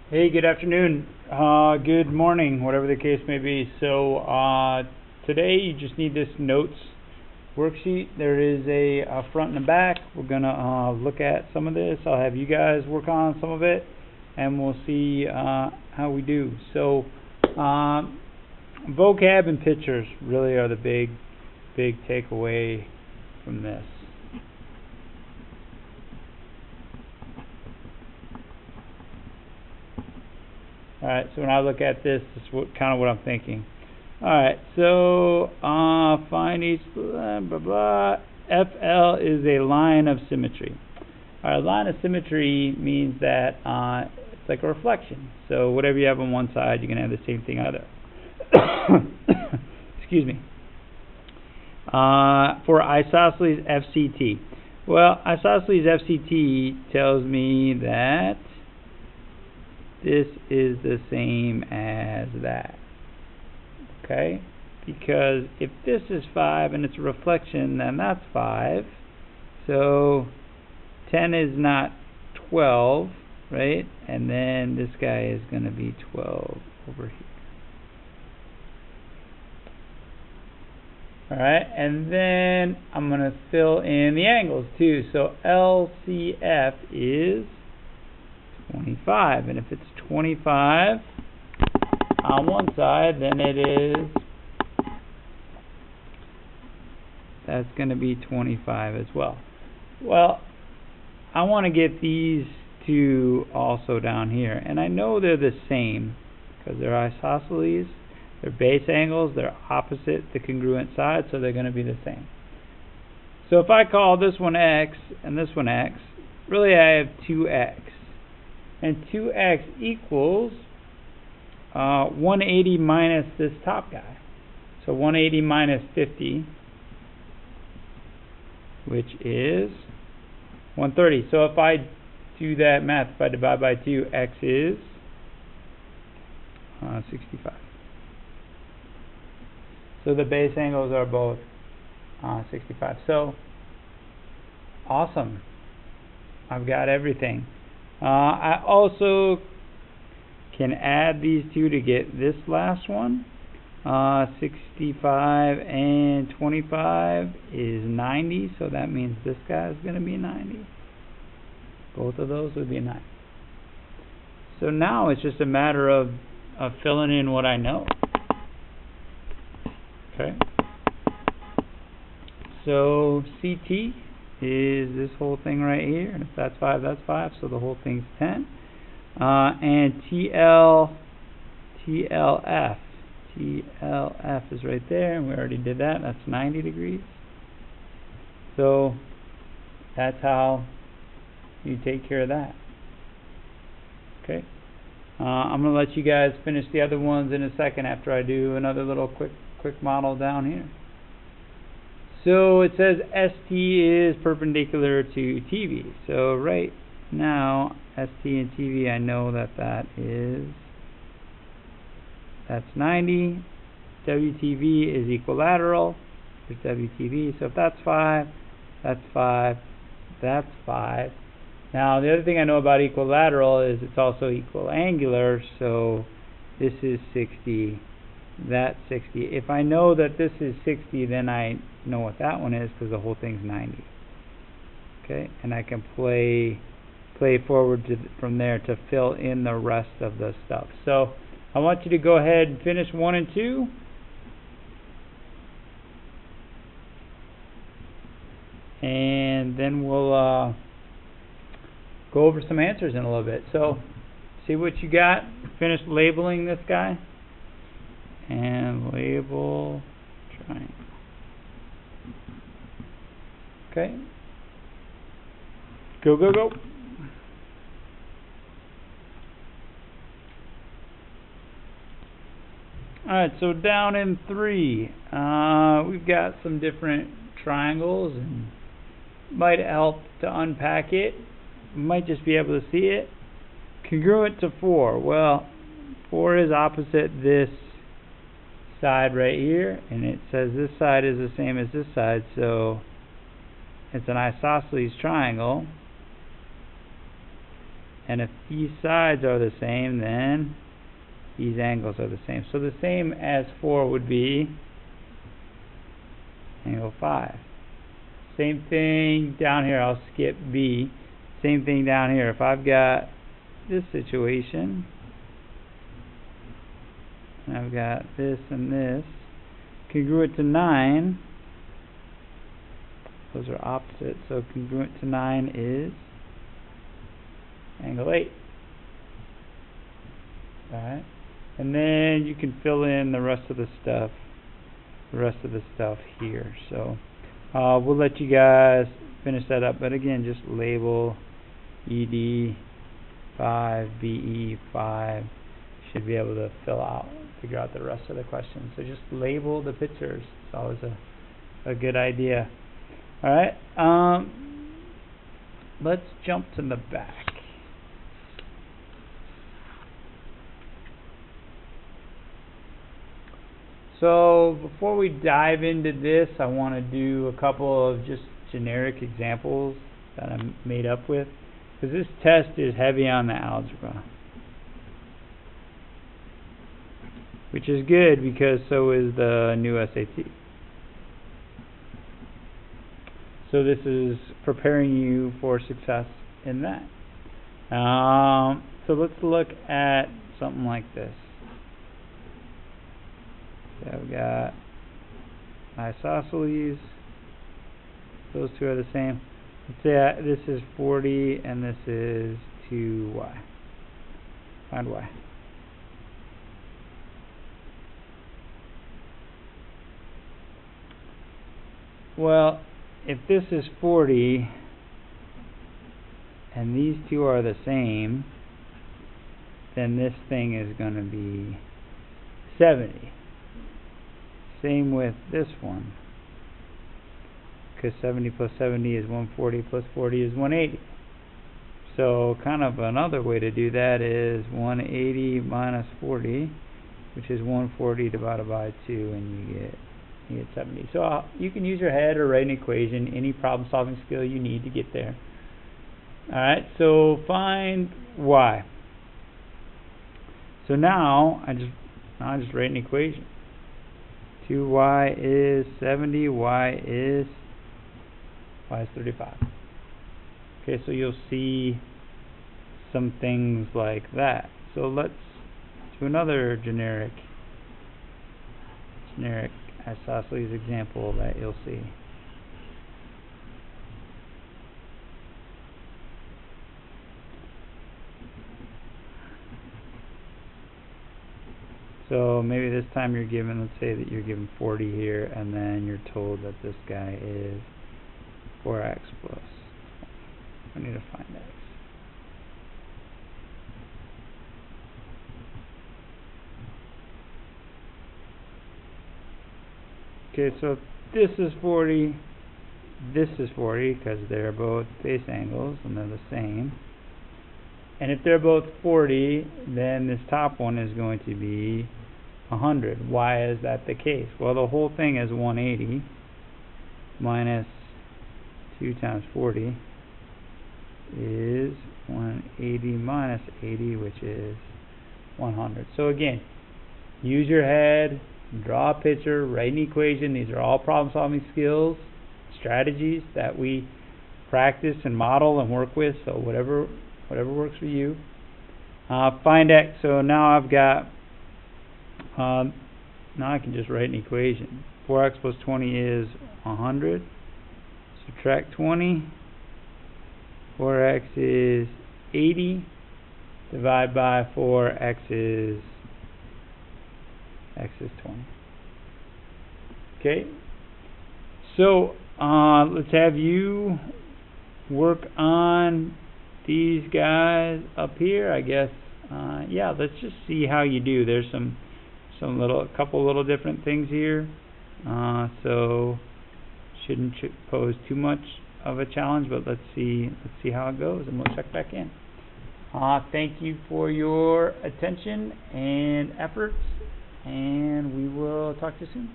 Hey, good afternoon, good morning, whatever the case may be. So today you just need this notes worksheet. There is a front and a back. We're gonna look at some of this. I'll have you guys work on some of it, and we'll see how we do. So vocab and pictures really are the big takeaway from this. Alright, so when I look at this, this is kind of what I'm thinking. Alright, so find each blah blah blah. FL is a line of symmetry. Alright, line of symmetry means that it's like a reflection. So whatever you have on one side, you're going to have the same thing on the other. Excuse me. For isosceles FCT. Well, isosceles FCT tells me that this is the same as that. Okay? Because if this is 5 and it's a reflection, then that's 5. So 10 is not 12, right? And then this guy is going to be 12 over here. Alright, and then I'm going to fill in the angles too. So LCF is 25, and if it's 25 on one side, then that's going to be 25 as well. Well, I want to get these two also down here, and I know they're the same because they're isosceles, they're base angles, they're opposite the congruent side, so they're going to be the same. So if I call this one X and this one X, really I have 2X. And 2X equals 180 minus this top guy. So 180 minus 50, which is 130. So if I do that math, if I divide by 2, X is 65. So the base angles are both 65. So awesome. I've got everything. I also can add these two to get this last one. 65 and 25 is 90, so that means this guy is going to be 90. Both of those would be 90. So now it's just a matter of filling in what I know. Okay. So CT is this whole thing right here, and if that's 5, that's 5, so the whole thing's 10. And TLF is right there, and we already did that. That's 90 degrees. So that's how you take care of that. Okay. I'm going to let you guys finish the other ones in a second after I do another little quick model down here. So it says ST is perpendicular to TV. So right now, ST and TV, I know that's 90. WTV is equilateral. There's WTV. So if that's 5, that's 5, that's 5. Now the other thing I know about equilateral is it's also equiangular. So this is 60. That's 60. If I know that this is 60, then I know what that one is because the whole thing's 90. Okay, and I can play forward from there to fill in the rest of the stuff. So I want you to go ahead and finish 1 and 2. And then we'll go over some answers in a little bit. So see what you got. Finish labeling this guy. And label triangle. Okay. Go, go, go. Alright, so down in 3, we've got some different triangles, and might help to unpack it. Might just be able to see it. Congruent to 4. Well, 4 is opposite this side right here, and it says this side is the same as this side, so it's an isosceles triangle. And if these sides are the same, then these angles are the same. So the same as 4 would be angle 5. Same thing down here. I'll skip B. Same thing down here. If I've got this situation, and I've got this and this, congruent to 9, those are opposite, so congruent to 9 is angle 8. Alright? And then you can fill in the rest of the stuff here. So we'll let you guys finish that up, but again, just label ED 5, BE 5. Should be able to figure out the rest of the questions. So just label the pictures. It's always a good idea. Alright, let's jump to the back. So before we dive into this, I want to do a couple of just generic examples that I made up with, because this test is heavy on the algebra, which is good because so is the new SAT. So this is preparing you for success in that. So let's look at something like this. So we've got isosceles. Those two are the same. Let's say this is 40 and this is 2y. Find y. Well, if this is 40 and these two are the same, then this thing is going to be 70. Same with this one, because 70 plus 70 is 140 plus 40 is 180. So kind of another way to do that is 180 minus 40, which is 140 divided by 2, and you get 70. So you can use your head or write an equation, any problem solving skill you need to get there. Alright, so find y. So now I just write an equation. 2y is 70, y is 35. Okay, so you'll see some things like that. So let's do another generic isosceles example that you'll see. So maybe this time you're given, let's say that you're given 40 here, and then you're told that this guy is 4x plus. I need to find x. Okay, so this is 40, this is 40, because they're both base angles and they're the same. And if they're both 40, then this top one is going to be 100. Why is that the case? Well, the whole thing is 180 minus 2 times 40 is 180 minus 80, which is 100. So again, use your head, draw a picture, write an equation. These are all problem solving skills, strategies that we practice and model and work with. So whatever works for you. Find x. So now I've got, now I can just write an equation. 4x plus 20 is 100. Subtract 20. 4x is 80. Divide by 4, x is 20. Okay. So let's have you work on these guys up here. I guess yeah, let's just see how you do. There's a couple little different things here, so shouldn't pose too much of a challenge, but let's see how it goes, and we'll check back in. Thank you for your attention and efforts, and we will talk to you soon.